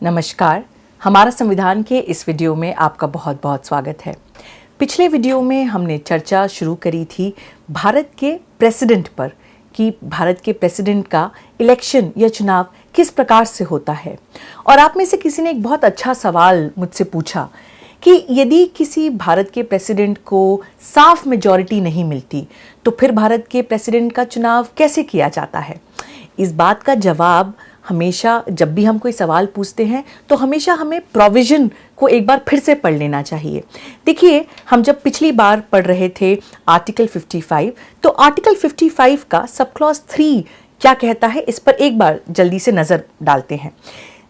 नमस्कार, हमारा संविधान के इस वीडियो में आपका बहुत बहुत स्वागत है। पिछले वीडियो में हमने चर्चा शुरू करी थी भारत के प्रेसिडेंट पर कि भारत के प्रेसिडेंट का इलेक्शन या चुनाव किस प्रकार से होता है। और आप में से किसी ने एक बहुत अच्छा सवाल मुझसे पूछा कि यदि किसी भारत के प्रेसिडेंट को साफ मेजॉरिटी नहीं मिलती तो फिर भारत के प्रेसिडेंट का चुनाव कैसे किया जाता है। इस बात का जवाब हमेशा जब भी हम कोई सवाल पूछते हैं तो हमेशा हमें प्रोविज़न को एक बार फिर से पढ़ लेना चाहिए। देखिए, हम जब पिछली बार पढ़ रहे थे आर्टिकल 55, तो आर्टिकल 55 का सब क्लॉज 3 क्या कहता है, इस पर एक बार जल्दी से नज़र डालते हैं।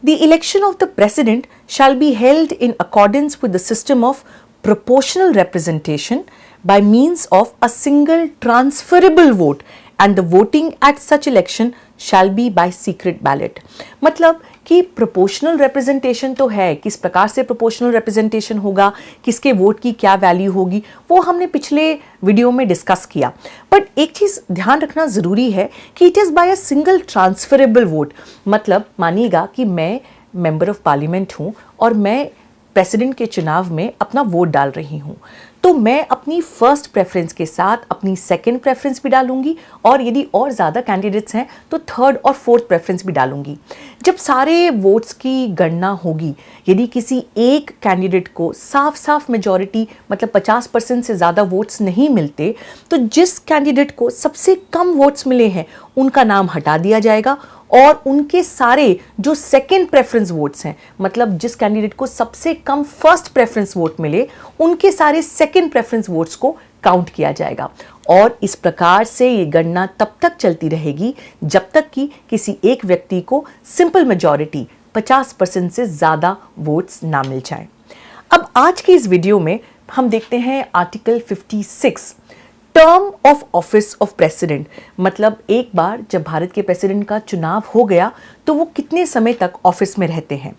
The election of the president shall be held in accordance with the system of proportional representation by means of a single transferable vote and the voting at such election shall be by secret ballot। मतलब कि proportional representation तो है, किस प्रकार से proportional representation होगा, किसके vote की क्या वैल्यू होगी, वो हमने पिछले वीडियो में डिस्कस किया। बट एक चीज़ ध्यान रखना ज़रूरी है कि it is by a single transferable vote. मतलब मानिएगा कि मैं मेंबर ऑफ पार्लियामेंट हूँ और मैं प्रेसिडेंट के चुनाव में अपना वोट डाल रही हूँ, तो मैं अपनी फर्स्ट प्रेफरेंस के साथ अपनी सेकंड प्रेफरेंस भी डालूंगी और यदि और ज़्यादा कैंडिडेट्स हैं तो थर्ड और फोर्थ प्रेफरेंस भी डालूंगी। जब सारे वोट्स की गणना होगी, यदि किसी एक कैंडिडेट को साफ साफ मेजॉरिटी मतलब 50% से ज़्यादा वोट्स नहीं मिलते, तो जिस कैंडिडेट को सबसे कम वोट्स मिले हैं उनका नाम हटा दिया जाएगा और उनके सारे जो सेकंड प्रेफरेंस वोट्स हैं, मतलब जिस कैंडिडेट को सबसे कम फर्स्ट प्रेफरेंस वोट मिले, उनके सारे सेकंड प्रेफरेंस वोट्स को काउंट किया जाएगा। और इस प्रकार से ये गणना तब तक चलती रहेगी जब तक कि किसी एक व्यक्ति को सिंपल मेजॉरिटी 50% से ज़्यादा वोट्स ना मिल जाए। अब आज की इस वीडियो में हम देखते हैं article 56, term of office of president. मतलब एक बार जब भारत के प्रेसिडेंट का चुनाव हो गया तो वो कितने समय तक ऑफिस में रहते हैं।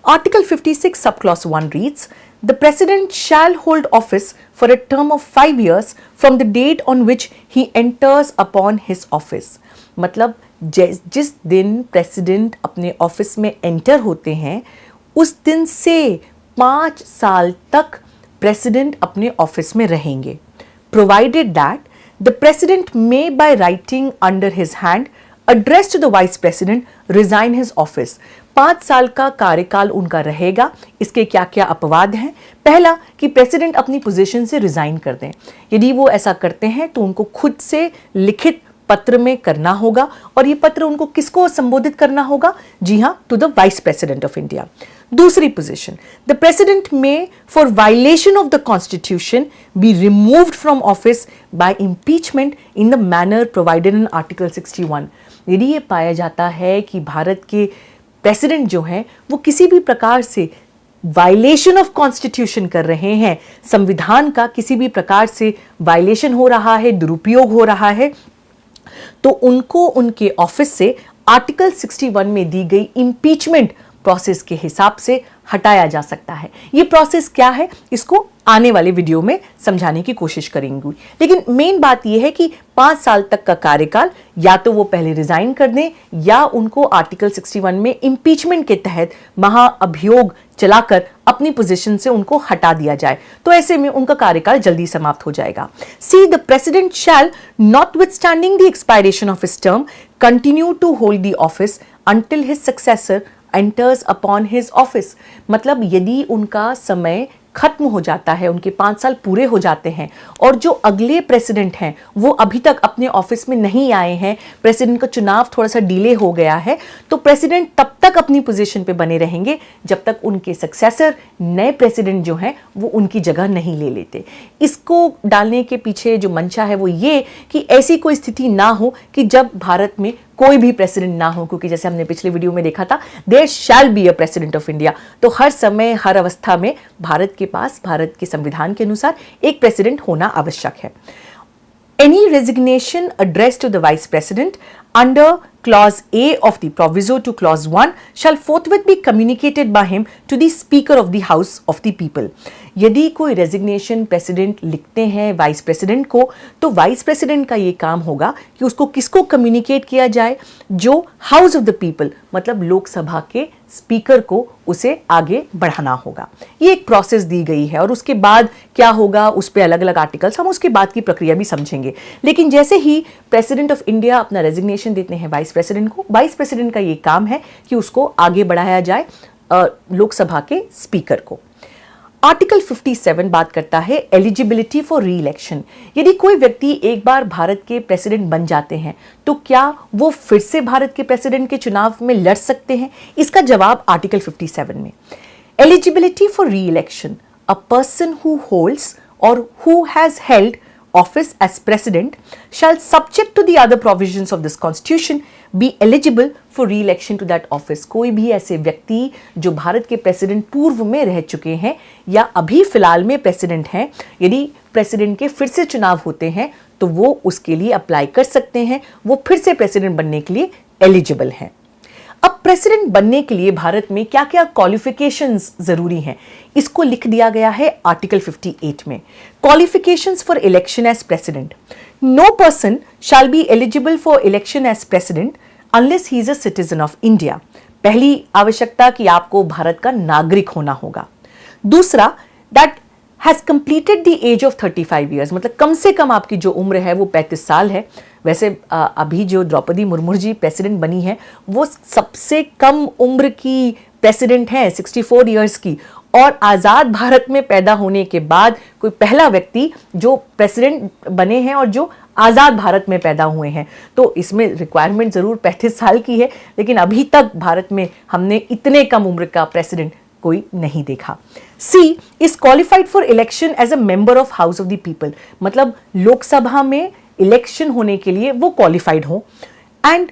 Article 56 sub clause 1 reads, the president shall hold office for a term of 5 years from the date on which he enters upon his office. मतलब जिस दिन प्रेसिडेंट अपने ऑफिस में एंटर होते हैं उस दिन से 5 साल तक प्रेसिडेंट अपने ऑफिस में रहेंगे, provided that the president may by writing under his hand address to the vice president resign his office। 5 साल का कार्यकाल उनका रहेगा। इसके क्या क्या अपवाद हैं। पहला कि प्रेसिडेंट अपनी पोजीशन से रिजाइन कर दें। यदि वो ऐसा करते हैं तो उनको खुद से लिखित पत्र में करना होगा और ये पत्र उनको किसको संबोधित करना होगा? जी हाँ, to the vice president of India. दूसरी पोजीशन, द प्रेसिडेंट में for violation of the constitution be removed from office by impeachment in the manner provided in article 61। यदि ये पाया जाता है कि भारत के प्रेसिडेंट जो हैं वो किसी भी प्रकार से वायलेशन ऑफ कॉन्स्टिट्यूशन कर रहे हैं, संविधान का किसी भी प्रकार से वायलेशन हो रहा है, दुरुपयोग हो रहा है, तो उनको उनके ऑफिस से आर्टिकल 61 में दी गई इम्पीचमेंट प्रोसेस के हिसाब से हटाया जा सकता है। ये प्रोसेस क्या है इसको आने वाले वीडियो में समझाने की कोशिश करेंगे। लेकिन मेन बात यह है कि 5 साल तक का कार्यकाल या तो वो पहले रिजाइन कर दें या उनको आर्टिकल 61 में इम्पीचमेंट के तहत महाअभियोग चलाकर अपनी पोजीशन से उनको हटा दिया जाए, तो ऐसे में उनका कार्यकाल जल्दी समाप्त हो जाएगा। C the president shall notwithstanding the expiration of his term continue to hold the office until his successor enters upon his office. मतलब यदि उनका समय खत्म हो जाता है, उनके 5 साल पूरे हो जाते हैं और जो अगले प्रेसिडेंट हैं वो अभी तक अपने ऑफिस में नहीं आए हैं, प्रेसिडेंट का चुनाव थोड़ा सा डिले हो गया है, तो प्रेसिडेंट तब तक अपनी पोजीशन पे बने रहेंगे जब तक उनके सक्सेसर नए प्रेसिडेंट जो हैं वो उनकी जगह नहीं ले लेते। इसको डालने के पीछे जो मंशा है वो ये कि ऐसी कोई स्थिति ना हो कि जब भारत में कोई भी प्रेसिडेंट ना हो, क्योंकि जैसे हमने पिछले वीडियो में देखा था there shall be a president of India. तो हर समय हर अवस्था में भारत के पास भारत के संविधान के अनुसार एक प्रेसिडेंट होना आवश्यक है। Any resignation addressed to the Vice President under Clause A of the Proviso to Clause 1 shall forthwith be communicated by him to the Speaker of the House of the People। यदि कोई resignation president लिखते हैं vice president को, तो vice president का ये काम होगा कि उसको किसको कम्युनिकेट किया जाए, जो हाउस ऑफ द पीपल मतलब लोकसभा के स्पीकर को उसे आगे बढ़ाना होगा। ये एक प्रोसेस दी गई है और उसके बाद क्या होगा उस पर अलग अलग आर्टिकल्स, हम उसके बाद की प्रक्रिया भी समझेंगे। लेकिन जैसे ही प्रेसिडेंट ऑफ इंडिया अपना रेजिग्नेशन देते हैं वाइस प्रेसिडेंट को, वाइस प्रेसिडेंट का ये काम है कि उसको आगे बढ़ाया जाए लोकसभा के स्पीकर को। आर्टिकल 57 बात करता है एलिजिबिलिटी फॉर री इलेक्शन। यदि कोई व्यक्ति एक बार भारत के प्रेसिडेंट बन जाते हैं तो क्या वो फिर से भारत के प्रेसिडेंट के चुनाव में लड़ सकते हैं? इसका जवाब आर्टिकल 57 में। Eligibility for re election, a person who holds और who has held office as president shall, subject to the other provisions of this constitution, be eligible for re-election to that office। कोई भी ऐसे व्यक्ति जो भारत के president पूर्व में रह चुके हैं या अभी फिलहाल में प्रेसिडेंट हैं, यदि प्रेसिडेंट के फिर से चुनाव होते हैं तो वो उसके लिए अप्लाई कर सकते हैं, वो फिर से प्रेसिडेंट बनने के लिए एलिजिबल हैं। अब प्रेसिडेंट बनने के लिए भारत में क्या क्या क्वालिफिकेशंस जरूरी हैं, इसको लिख दिया गया है आर्टिकल 58 में। Qualifications for election as president, no person shall be eligible for election as president unless he is a citizen of India. पहली आवश्यकता कि आपको भारत का नागरिक होना होगा। दूसरा, that has completed the age of 35 years, मतलब कम से कम आपकी जो उम्र है वो 35 साल है। वैसे अभी जो द्रौपदी मुर्मू जी प्रेसिडेंट बनी है वो सबसे कम उम्र की प्रेसिडेंट हैं, 64 ईयर्स की, और आज़ाद भारत में पैदा होने के बाद कोई पहला व्यक्ति जो प्रेसिडेंट बने हैं और जो आज़ाद भारत में पैदा हुए हैं। तो इसमें रिक्वायरमेंट ज़रूर 35 साल की है, लेकिन अभी तक भारत में हमने इतने कम उम्र का प्रेसिडेंट कोई नहीं देखा। She is qualified for election as a member of house of the people, मतलब लोकसभा में इलेक्शन होने के लिए वो क्वालिफाइड हो। And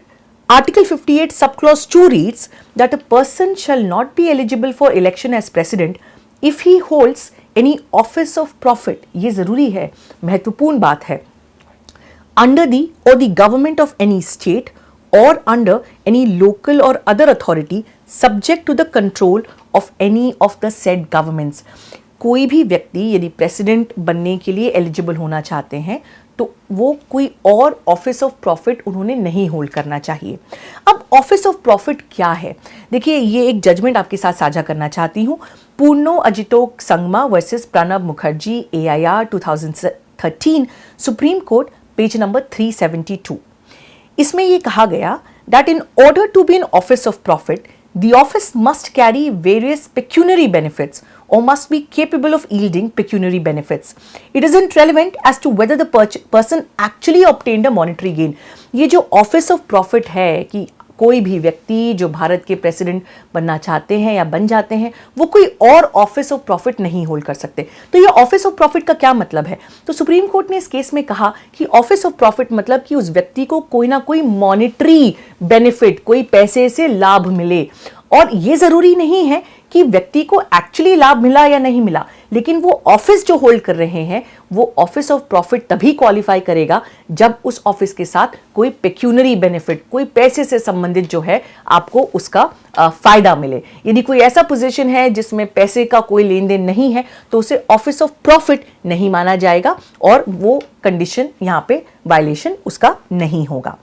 article 58 sub clause 2 reads that a person shall not be eligible for election as president if he holds any office of profit, ये जरूरी है, महत्वपूर्ण बात है, under the or the government of any state or under any local or other authority subject to the control of any of the said governments. कोई भी व्यक्ति यदि प्रेसिडेंट बनने के लिए एलिजिबल होना चाहते हैं तो वो कोई और ऑफिस ऑफ प्रॉफिट उन्होंने नहीं होल्ड करना चाहिए। अब ऑफिस ऑफ प्रॉफिट क्या है? देखिए, ये एक जजमेंट आपके साथ साझा करना चाहती हूँ। Purno Agitok Sangma versus Pranab Mukherjee AIR 2013, supreme court, page number 372। इसमें ये कहा गया that in order to be an office of profit the office must carry various pecuniary benefits or must be capable of yielding pecuniary benefits. It isn't relevant as to whether the person actually obtained a monetary gain. ये जो office of profit है कि कोई भी व्यक्ति जो भारत के president बनना चाहते हैं या बन जाते हैं वो कोई और ऑफिस ऑफ प्रॉफिट नहीं होल्ड कर सकते। तो ये ऑफिस ऑफ प्रॉफिट का क्या मतलब है? तो सुप्रीम कोर्ट ने इस केस में कहा कि ऑफिस ऑफ प्रॉफिट मतलब कि उस व्यक्ति को कोई ना कोई मॉनेटरी बेनिफिट, कोई पैसे से लाभ मिले। और ये जरूरी नहीं है कि व्यक्ति को एक्चुअली लाभ मिला या नहीं मिला, लेकिन वो ऑफिस जो होल्ड कर रहे हैं वो ऑफिस ऑफ प्रॉफिट तभी क्वालिफाई करेगा जब उस ऑफिस के साथ कोई पेक्यूनरी बेनिफिट, कोई पैसे से संबंधित जो है आपको उसका फायदा मिले। यदि कोई ऐसा पोजीशन है जिसमें पैसे का कोई लेन देन नहीं है तो उसे ऑफिस ऑफ प्रॉफिट नहीं माना जाएगा और वो कंडीशन यहाँ पे वायलेशन उसका नहीं होगा।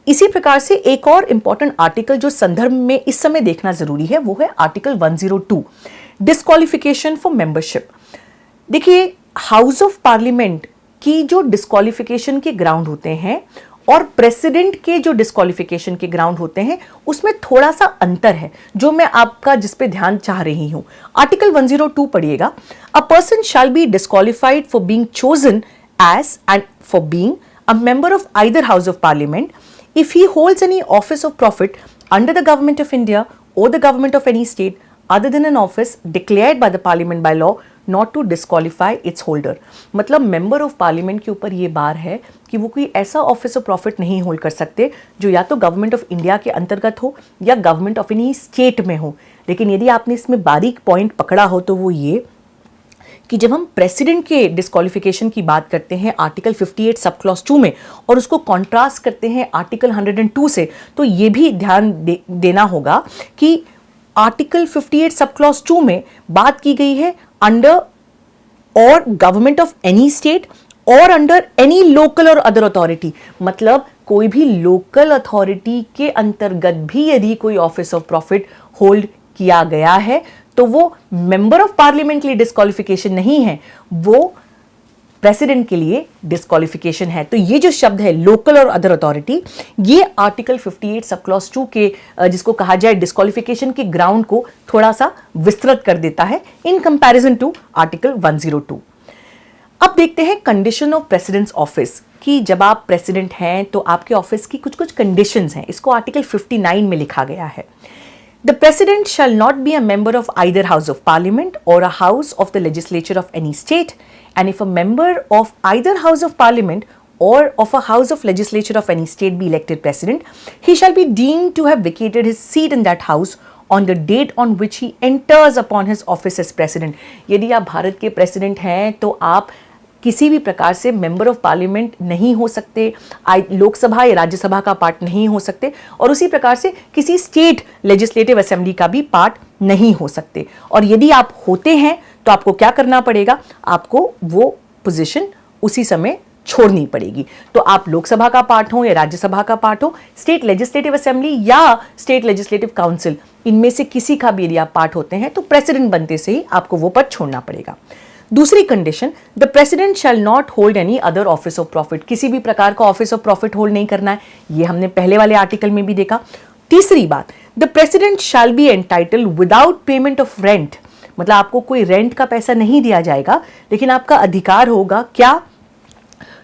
इसी प्रकार से एक और इंपॉर्टेंट आर्टिकल जो संदर्भ में इस समय देखना जरूरी है वो है आर्टिकल 102, डिस्क्वालिफिकेशन फॉर मेंबरशिप। देखिए, हाउस ऑफ पार्लियामेंट की जो डिस्क्वालिफिकेशन के ग्राउंड होते हैं और प्रेसिडेंट के जो डिस्क्वालिफिकेशन के ग्राउंड होते हैं उसमें थोड़ा सा अंतर है जो मैं आपका जिस पे ध्यान चाह रही हूं। आर्टिकल 102 पढ़िएगा। A person shall be disqualified for being chosen as and for being a member of either house of parliament if he holds any office of profit under the government of India or the government of any state other than an office declared by the parliament by law not to disqualify its holder। मतलब member of parliament के ऊपर ये बार है कि वो कोई ऐसा office of profit नहीं होल्ड कर सकते जो या तो गवर्नमेंट ऑफ इंडिया के अंतर्गत हो या गवर्नमेंट ऑफ एनी स्टेट में हो। लेकिन यदि आपने इसमें बारीक पॉइंट पकड़ा हो तो वो ये कि जब हम प्रेसिडेंट के डिस्क्वालिफिकेशन की बात करते हैं आर्टिकल 58 सब क्लॉज 2 में और उसको कॉन्ट्रास्ट करते हैं आर्टिकल 102 से, तो ये भी ध्यान देना होगा कि आर्टिकल 58 सब क्लॉज 2 में बात की गई है अंडर और government of any state or under any local or other authority, मतलब कोई भी लोकल अथॉरिटी के अंतर्गत भी यदि कोई ऑफिस ऑफ प्रॉफिट होल्ड किया गया है तो वो मेंबर ऑफ पार्लियामेंट के लिए डिस्क्वालिफिकेशन नहीं है, वो प्रेसिडेंट के लिए डिस्क्वालिफिकेशन है। तो ये जो शब्द है लोकल और अदर अथॉरिटी, ये आर्टिकल 58 सब क्लॉज 2 के जिसको कहा जाए डिस्क्वालिफिकेशन के ग्राउंड को थोड़ा सा विस्तृत कर देता है इन कंपैरिजन टू आर्टिकल 102। अब देखते हैं कंडीशन ऑफ प्रेसिडेंट्स ऑफिस कि जब आप प्रेसिडेंट हैं तो आपके ऑफिस की कुछ कुछ कंडीशंस हैं। इसको आर्टिकल 59 में लिखा गया है। The president shall not be a member of either house of parliament or a house of the legislature of any state, and if a member of either house of parliament or of a house of legislature of any state be elected president, he shall be deemed to have vacated his seat in that house on the date on which he enters upon his office as president. यदि आप भारत के president हैं तो आप किसी भी प्रकार से मेंबर ऑफ पार्लियामेंट नहीं हो सकते, लोकसभा या राज्यसभा का पार्ट नहीं हो सकते, और उसी प्रकार से किसी स्टेट लेजिस्लेटिव असेंबली का भी पार्ट नहीं हो सकते। और यदि आप होते हैं तो आपको क्या करना पड़ेगा, आपको वो पोजीशन उसी समय छोड़नी पड़ेगी। तो आप लोकसभा का पार्ट हो या राज्यसभा का पार्ट हो, स्टेट लेजिस्लेटिव असेंबली या स्टेट लेजिस्लेटिव काउंसिल, इनमें से किसी का भी यदि आप पार्ट होते हैं तो प्रेसिडेंट बनते से ही आपको वो पद छोड़ना पड़ेगा। दूसरी condition, the president shall not hold any other office of profit, किसी भी प्रकार का ऑफिस ऑफ प्रॉफिट होल्ड नहीं करना है, ये हमने पहले वाले आर्टिकल में भी देखा। तीसरी बात, the president shall be entitled without payment of rent, मतलब आपको कोई रेंट का पैसा नहीं दिया जाएगा, लेकिन आपका अधिकार होगा क्या,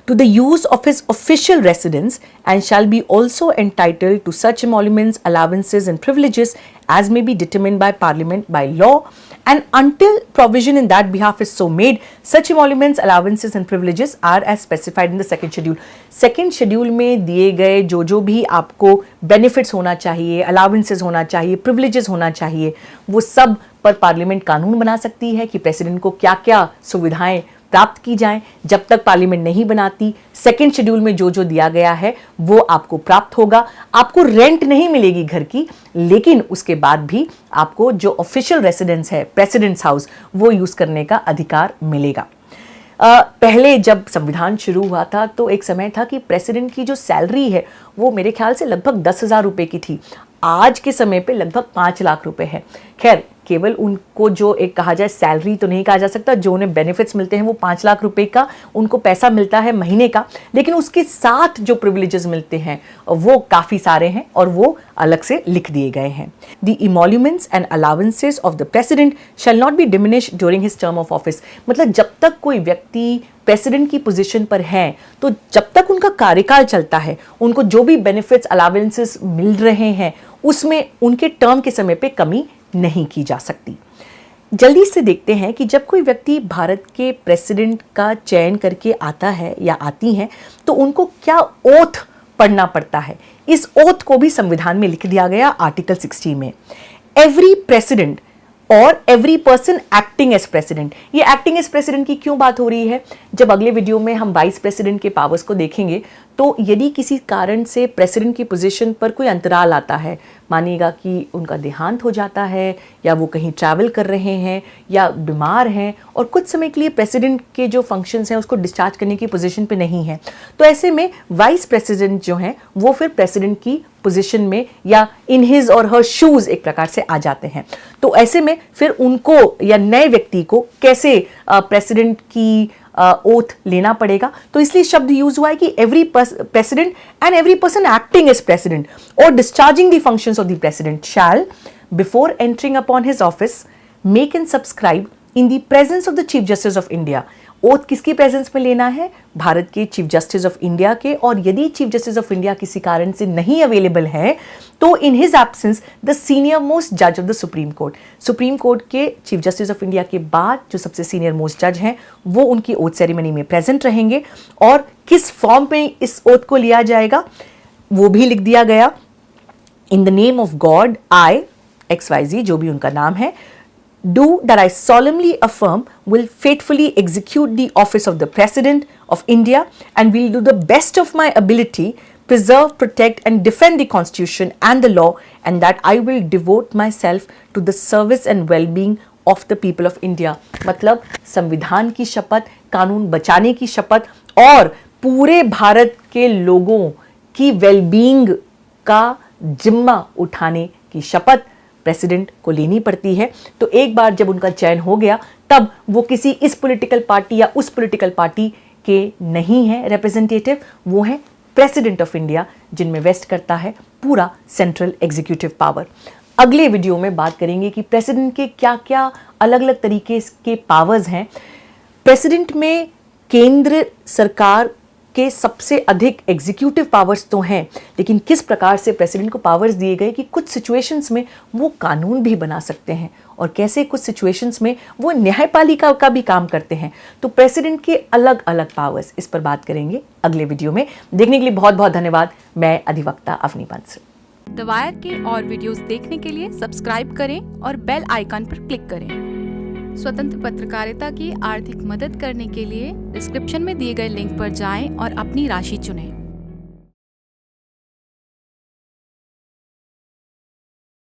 to the use of his official residence, and shall be also entitled to such emoluments, allowances and privileges as may be determined by parliament by law, and until provision in that behalf is so made, such emoluments, allowances and privileges are as specified in the second schedule. Second schedule में दिए गए जो भी आपको benefits होना चाहिए, allowances होना चाहिए, privileges होना चाहिए, वो सब पर पार्लियामेंट कानून बना सकती है कि प्रेसिडेंट को क्या क्या सुविधाएं प्राप्त की जाएं। जब तक पार्लियामेंट नहीं बनाती, सेकेंड शेड्यूल में जो दिया गया है वो आपको प्राप्त होगा। आपको रेंट नहीं मिलेगी घर की, लेकिन उसके बाद भी आपको जो ऑफिशियल रेसिडेंस है प्रेसिडेंट्स हाउस, वो यूज करने का अधिकार मिलेगा। पहले जब संविधान शुरू हुआ था तो एक समय था कि प्रेसिडेंट की जो सैलरी है वो मेरे ख्याल से लगभग 10,000 रुपये की थी। आज के समय पे लगभग 5 लाख रुपए है। खैर, केवल उनको जो एक कहा जाए सैलरी तो नहीं कहा जा सकता, जो उन्हें बेनिफिट्स मिलते हैं वो 5 लाख रुपए का उनको पैसा मिलता है महीने का, लेकिन उसके साथ जो प्रिविलेजेस मिलते हैं वो काफ़ी सारे हैं और वो अलग से लिख दिए गए हैं। The emoluments and allowances of the president shell not B diminish during his term of office, मतलब जब तक कोई व्यक्ति प्रेसिडेंट की पोजीशन पर है तो जब तक उनका कार्यकाल चलता है, उनको जो भी बेनिफिट्स अलाउंसेस मिल रहे हैं उसमें उनके टर्म के समय पे कमी नहीं की जा सकती। जल्दी से देखते हैं कि जब कोई व्यक्ति भारत के प्रेसिडेंट का चयन करके आता है या आती हैं तो उनको क्या ओथ पढ़ना पड़ता है। इस ओथ को भी संविधान में लिख दिया गया आर्टिकल 60 में। एवरी प्रेसिडेंट और every person acting as president, ये एक्टिंग एज प्रेसिडेंट की क्यों बात हो रही है, जब अगले वीडियो में हम वाइस प्रेसिडेंट के पावर्स को देखेंगे तो यदि किसी कारण से प्रेसिडेंट की पोजीशन पर कोई अंतराल आता है, मानिएगा कि उनका देहांत हो जाता है या वो कहीं ट्रैवल कर रहे हैं या बीमार हैं और कुछ समय के लिए प्रेसिडेंट के जो फंक्शंस हैं उसको डिस्चार्ज करने की पोजीशन पे नहीं है, तो ऐसे में वाइस प्रेसिडेंट जो हैं वो फिर प्रेसिडेंट की पोजीशन में या इन हिज और हर शूज एक प्रकार से आ जाते हैं। तो ऐसे में फिर उनको या नए व्यक्ति को कैसे प्रेसिडेंट की ओथ लेना पड़ेगा, तो इसलिए शब्द यूज हुआ है कि every president and every person acting as president और discharging the functions of the president shall before entering upon his office make and subscribe in the presence of the chief justice of India. Oath किसकी presence में लेना है, भारत के chief justice of India के, और यदि chief justice of India किसी कारण से नहीं अवेलेबल है तो in his absence the senior most जज of the supreme court, supreme court के चीफ जस्टिस ऑफ इंडिया के बाद जो सबसे सीनियर मोस्ट जज हैं वो उनकी ओथ सेरेमनी में प्रेजेंट रहेंगे। और किस फॉर्म में इस ओथ को लिया जाएगा वो भी लिख दिया गया। In the name of God I XYZ, जो भी उनका नाम है, do that I solemnly affirm will faithfully execute the office of the President of India and will do the best of my ability, preserve, protect and defend the Constitution and the law, and that I will devote myself to the service and well-being of the people of India। मतलब संविधान की शपथ, कानून बचाने की शपथ और पूरे भारत के लोगों की वेलबींग का जिम्मा उठाने की शपथ प्रेसिडेंट को लेनी पड़ती है। तो एक बार जब उनका चयन हो गया तब वो किसी इस पॉलिटिकल पार्टी या उस पॉलिटिकल पार्टी के नहीं है रिप्रेजेंटेटिव, वो है प्रेसिडेंट ऑफ इंडिया, जिनमें वेस्ट करता है पूरा सेंट्रल एग्जीक्यूटिव पावर। अगले वीडियो में बात करेंगे कि प्रेसिडेंट के क्या क्या अलग अलग तरीके के पावर्स हैं। प्रेसिडेंट में केंद्र सरकार के सबसे अधिक एग्जीक्यूटिव पावर्स तो हैं, लेकिन किस प्रकार से प्रेसिडेंट को पावर्स दिए गए कि कुछ सिचुएशंस में वो कानून भी बना सकते हैं और कैसे कुछ सिचुएशंस में वो न्यायपालिका का भी काम करते हैं। तो प्रेसिडेंट के अलग अलग पावर्स, इस पर बात करेंगे अगले वीडियो में। देखने के लिए बहुत बहुत धन्यवाद। मैं अधिवक्ता अवनी बंसल। द वायर के और वीडियोस देखने के लिए सब्सक्राइब करें और बेल आइकन पर क्लिक करें। स्वतंत्र पत्रकारिता की आर्थिक मदद करने के लिए डिस्क्रिप्शन में दिए गए लिंक पर जाएं और अपनी राशि चुनें।